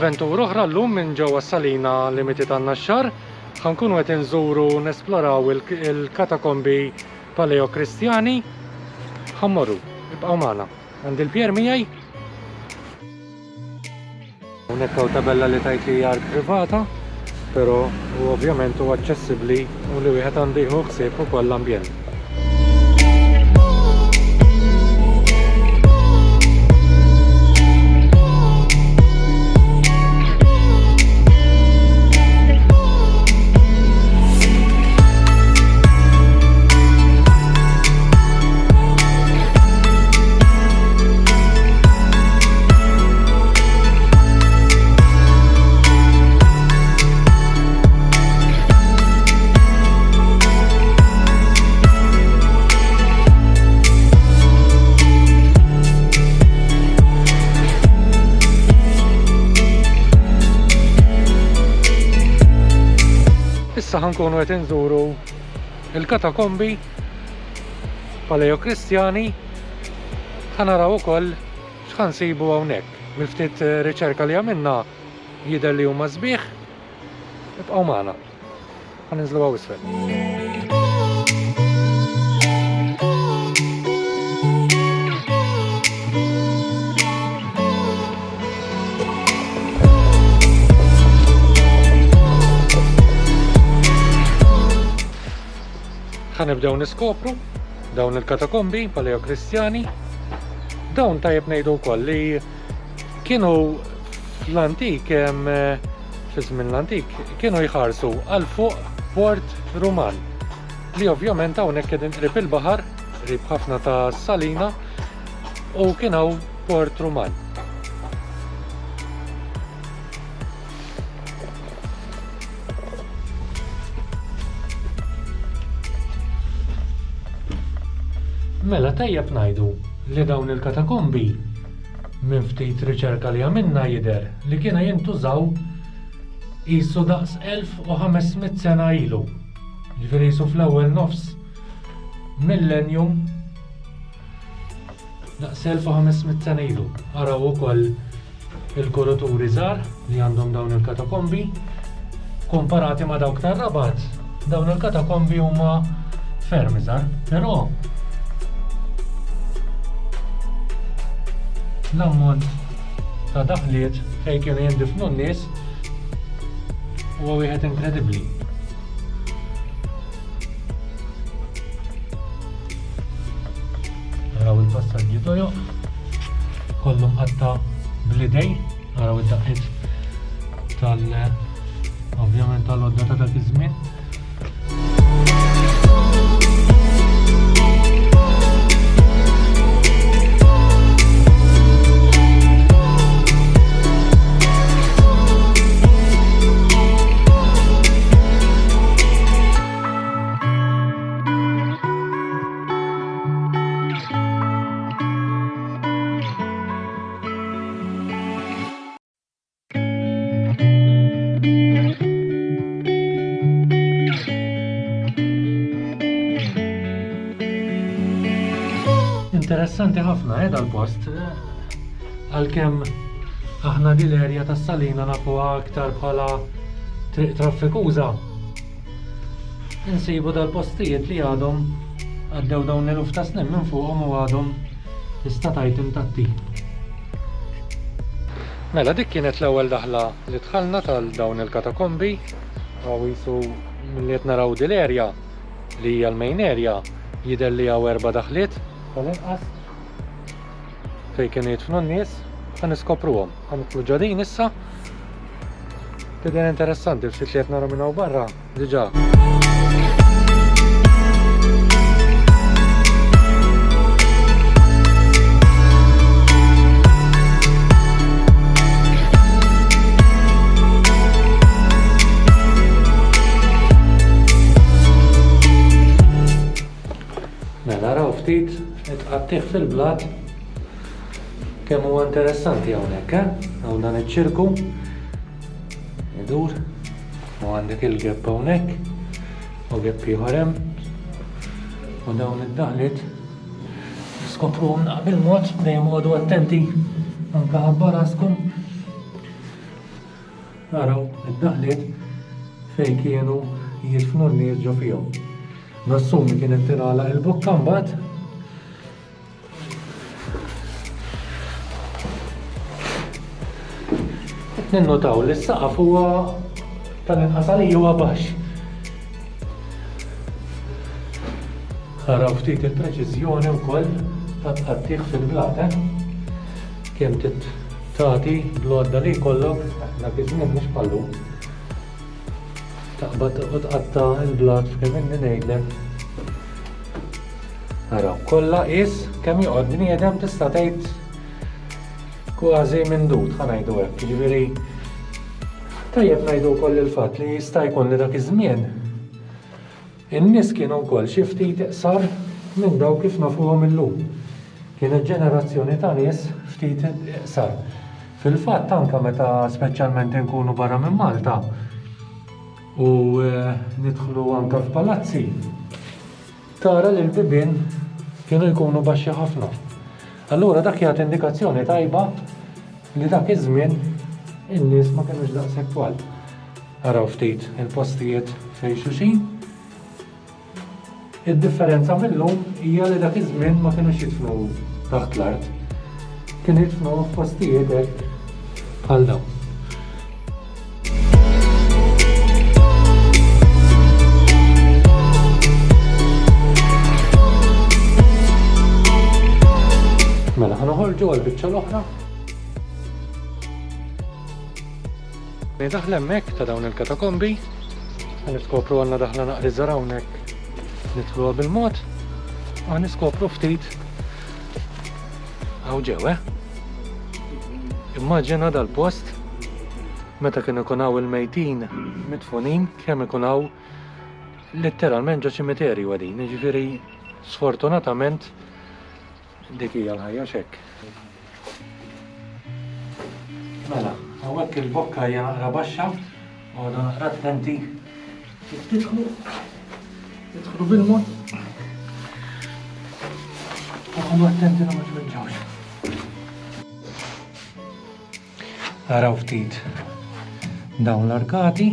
Avventura oħra llum minn ġewwa Salina limiti tan-Naxxar ħankunu qed inżuru nesploraw il-katakombi Paleo-Kristjani. Ħammorru, ibqgħu magħna. Għandi l-pjer miegħi. Hawnhekk hawn tabella li tgħid li hija privata, però ovvjament huwa aċċessibbli u li wieħed għandu jieħu ħsieb ukoll l-ambjent. Issa ħankunu qed inżuru il-katakombi Paleo-Kristjani. Ħanaraw ukoll x'ħansibu hawnhekk. Mill-ftit riċerka li għamilna jidher li huma sbieħ. Ibqgħu magħna. Ħaninżlu hawn isfel. Ħanibdew niskopru dawn il-katakombi Paleo-Kristjani. Dawn tajjeb ngħidu wkoll li kienu fl-antik fl-żmien l-antik kienu jħarsu għal fuq port Ruman li ovvjament hawnhekk qegħdin qrib il-baħar, qrib ħafna ta' Salina u kien hawn port Ruman. Mela tajjeb ngħidu li dawn il-katakombi minn ftit riċerka li għamilna jidher li kienu jintużaw qisu daqs 1500 sena ilu. Jiġifieri qisu fl-ewwel nofs millennium daqs 1500 sena ilu. Araw ukoll il-kuraturi żgħar li għandhom dawn il-katakombi komparati ma' dawk tar-Rabat. Dawn il-katakombi huma ferm iżgħar, però l-ammont ta' daħliet fejn kienu jindifnu n-nies huwa wieħed inkredibbli. Naraw il-passaġġi tojoq, kollu mqatta' bl-idej, naraw id-daqqiet ovvjament tal-għodda ta' dak iż-żmien. Interessanti ħafna dal-post, għalkemm aħna din l-erja tas-Salina nafuha aktar bħala triq traffikuża. Insibu dal-postijiet li għadhom għaddew dawn eluf ta' snin minn fuqhom u għadhom tista' tgħid intatti. Mela dik kienet l-ewwel daħla li dħalna tal dawn il-katakombi. Qisu milli qed naraw din l-erja li hija l-main area jidher li hawn 4 daħliet tal-inqas fejn kienu jidfnu n-nies, ħaniskopruhom. Ħanidħlu ġodin issa. Tidher interessanti ftit li qed naraw minn hawn barra diġà. Mela raw ftit itqattih fil-blat kemm huwa interessanti hawnhekk, hawn dan iċ-ċirku idur u għandek il-gepp hawnhekk u gepp ieħor hemm u dawn id-daħliet niskopruhom naqbil mod dejjem għodu attenti anke ħabba raskom Naraw, id-daħliet fejn kienu jidfnu n-nies ġo fihom. Nassumi kienet tingħalaq il-bokka mbagħad ninnotaw li s-saqaf huwa tal-inqas għalija huwa baxx. Araw ftit il-preċiżjoni wkoll ta' tqattih fil-blat, kemm tagħti bl-għodda li jkollok dak iż-żmien mhux bħallum. Taqbad tqatta l-blat f'kemm inni ngħidlek. Araw, kollha qis kemm joqgħod bniedem tista' tgħid kważi mindut ħanajdu hekk, jiġifieri tajjeb ngħidu wkoll il-fatt li jista' jkun li dak iż-żmien in-nies kienu wkoll xi ftit iqsar minn dawk kif nafuhom illum. Kienet ġenerazzjoni ta' nies ftit iqsar. Fil-fatt anke meta speċjalment inkunu barra minn Malta u nidħlu anke f'palazzi, tara li l-bibien kienu jkunu baxxi ħafna. Allura dak jagħti indikazzjoni tajba li dak iż-żmien in-nies ma kinux daqshekk twal. Araw ftit il-postijiet fejn xulxin. Id-differenza millum hija li dak iż-żmien ma kinux jidfnu taħt l-art. Kien jidfnu f'postijiet hekk bħal dawn. Mela ħanoħorġu għall-biċċa l-oħra. Daħla hemmhekk ta' dawn il-katakombi, ħaniskopru għandna daħla naqri żara hawnhekk nidħluha bil-mod, ħaniskopru ftit hawn ġew, Immaġina dal-post meta kienu ikun hawn il-mejtin midfunin kemm ikun hawn letteralment ġo ċimiterju għadin, jiġifieri sfortunatament dik hija l-ħajja x'hekk. Mela, hawnhekk il-bokka hija naqra baxxa, u naqra attenti. Tidħlu bil-mod. Kunu attenti ma twiġġawx. Araw ftit dawn l-arkati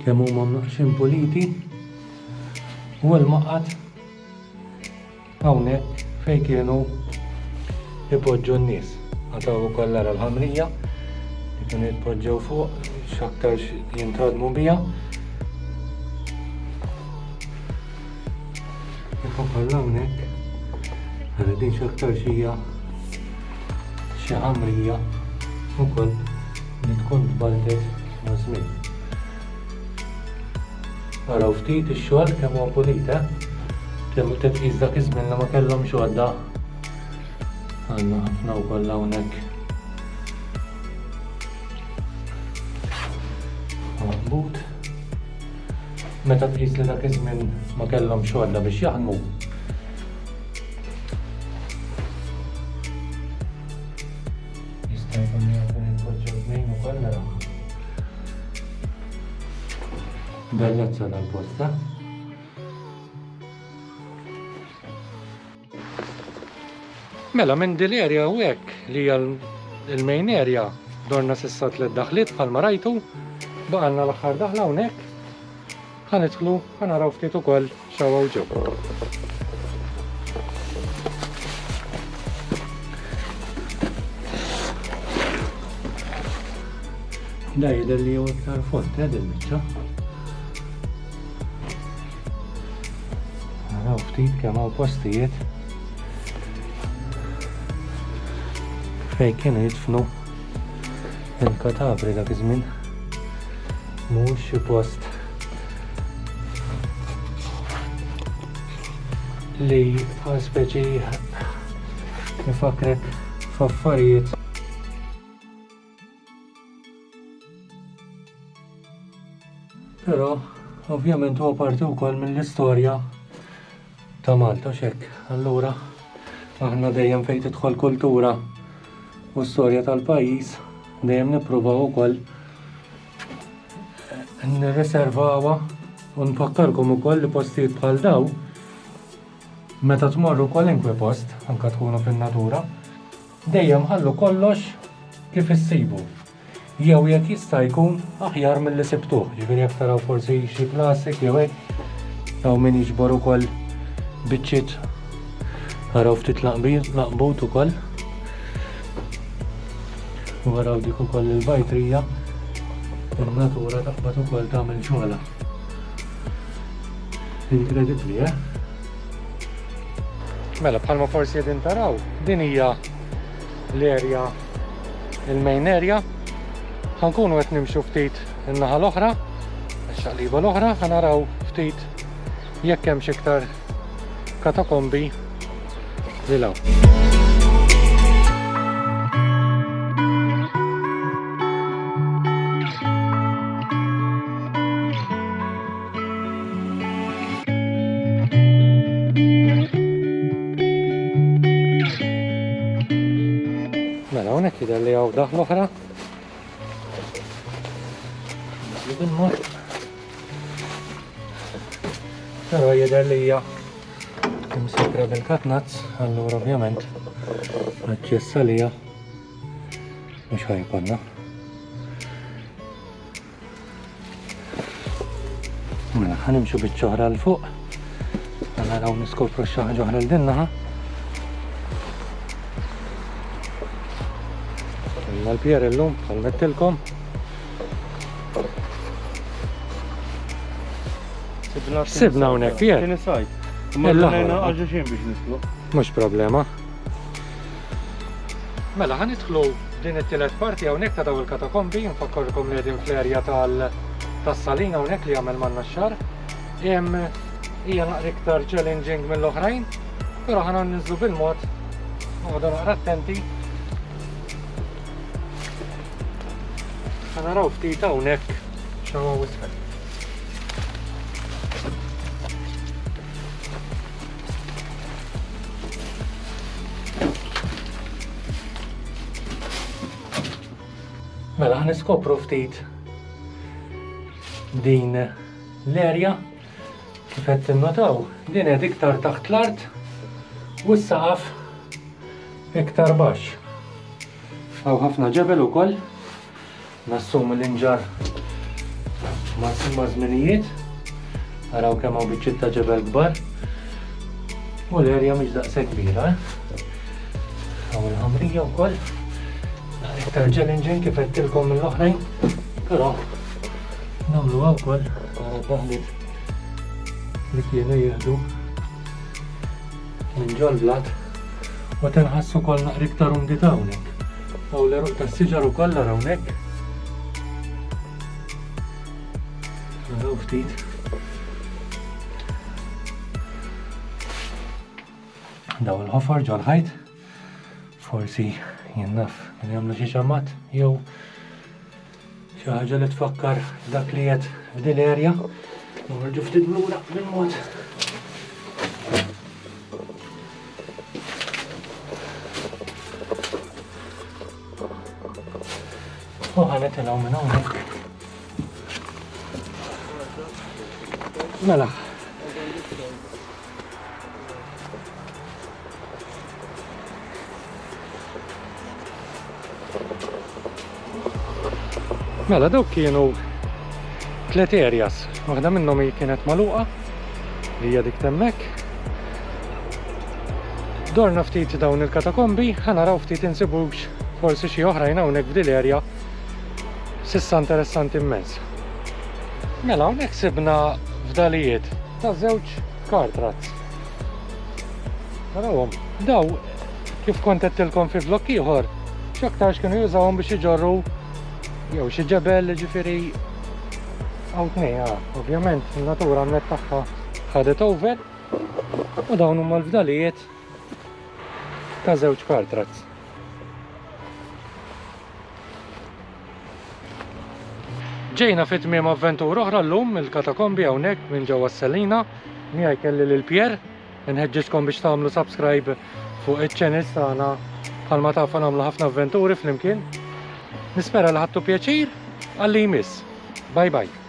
kemm huma mnaqxin puliti u l-maqqat hawnhekk fejn kienu ipoġġu n-nies. Għataw ukoll ara l-ħamrija li kienu jitpoġġew fuq x'aktar jintradmu biha. Ukoll hawnhekk ara din x'aktar xija xi ħamrija ukoll li tkun tbaldet ma' żmien. Araw ftit ix-xogħol kemm huwa pulit, kemm titqis dak iż-żmien li ma kellhomx għodda. Għandna ħafna wkoll hawnhekk. Maqbut. Meta tqis li dak iż-żmien ma kellhomx għodda biex jaħdmu. Jista' jkun jagħtu nitpoġġew tnejn ukoll nara. Bellezza dal-posta. Mela minn din l-area u hekk li hija l-main area dorna s'issa tliet daħliet bħalma rajtu, baqalna l-aħħar daħla hawnhekk. Ħanidħlu ħanaraw ftit ukoll x'hawn ġew. Da jidher li hu iktar font din il-biċċa. Naraw ftit kemm hawn postijiet fejn kienu jidfnu il-katavri dak iż-żmien. Mhux xi post li bħal speċi nifakrek f'affarijiet. Però ovvjament huwa parti wkoll mill-istorja ta' Malta x'hekk. Allura aħna dejjem fejn tidħol kultura u storja tal-pajjiż dejjem nippruvaw ukoll nirriservawha u nfakkarkom ukoll li postijiet bħal dawn meta tmorru kwalinkwe post anke tkunu fin-natura dejjem ħallu kollox kif issibu. jew jekk jista' jkun aħjar milli sibtuh. Ġifieri jekk taraw forsi xi plastik jew hekk daw min jiġbor ukoll biċċiet araw ftit laqbut ukoll. U waraw dik ukoll il-bajtrija in-natura taqbad ukoll tagħmel xogħla. Inkredibbli, eh? Mela bħalma forsi qegħdin taraw, din hija l-area il-main area. Ħankunu qed nimxu ftit in-naħa l-oħra, x-xaqliba l-oħra, ħanaraw ftit jekk hemm xi iktar katakombi lil hawn. Mela hawnhekk jidher li hawn daħ l-oħra. Però jidher li hija imsikra bil-katnazz, allura ovvjament aċċess għalija mhux ħajkonna. Mela ħanimxu biċ-ċoħra l fuq, naraw niskopru xi ħaġa oħra l din naħa. Imma l-pjer illum bħal mettilkom. Sibna hawnhekk Pier. Tieni sajt. Ma lejna għaġa xejn biex nislu. Mhux problema. Mela ħanidħlu din it-tielet parti hawnhekk ta' daw il-katakombi, nfakkarkom li qegħdin fl-erja tas-salina hawnhekk li jagħmel manna x-xahar. Hija naqra iktar challenging mill-oħrajn, però ħana niżlu bil-mod noqogħdu naqra attenti. Ħanaraw ftit hawnhekk x'hawn wisfel. Mela ħniskopru ftit din l-erja kif qed tinnotaw din qed iktar taħt l-art u s-saqaf iktar baxx. Hawn ħafna ġebel ukoll. Nassum l-inġar ma' żminijiet. Araw kemm hawn biċċiet ta' ġebel kbar. U l-erja mhix daqshekk kbira, eh? Hawn il-ħamrija wkoll. Iktar challenging kif qedtilkom mill-oħrajn, però nagħmluha wkoll daħlit li kienu jieħdu minn ġol-blat u tinħassu wkoll naqra iktar umdità hawnhekk. Hawn l-eruq tas-siġar ukoll ara hawnhekk. Naraw ftit. Daw il-ħofar ġol-ħajt. Forsi jennaf kien jagħmlu xi xamat jew xi ħaġa li tfakkar dak li qed f'din l-erja. Norġu ftit lura bil-mod. U ħanetilgħu minn hawnhekk. Mela. Mela dawk kienu tliet areas, waħda minnhom kienet magħluqa li hija dik temmek. Dorna ftit dawn il-katakombi, ħanaraw ftit insibux forsi xi oħrajn hawnhekk f'din l-erja s'issa interessanti immens. Mela hawnhekk sibna fdalijiet ta' żewġ kartrazz. Narawhom, daw kif kont qedtilkom fi vlog ieħor, x'aktarx kienu jużawhom biex iġorru jew xi ġebel ġifieri hawn tnejn, ovvjament in-natura għamlet tagħha ħadet over u dawn huma l-fdalijiet ta' żewġ kartrazz. Ġejna fit-tmiem avventura oħra llum il-katakombi hawnhekk minn ġewwa s-Salina, miegħi kelli lil Pier, inħeġġiskom biex tagħmlu subscribe fuq iċ-channels tagħna bħalma tafu nagħmlu ħafna avventuri flimkien. Nispera li ħadtu pjaċir għalli jmiss. Bye bye.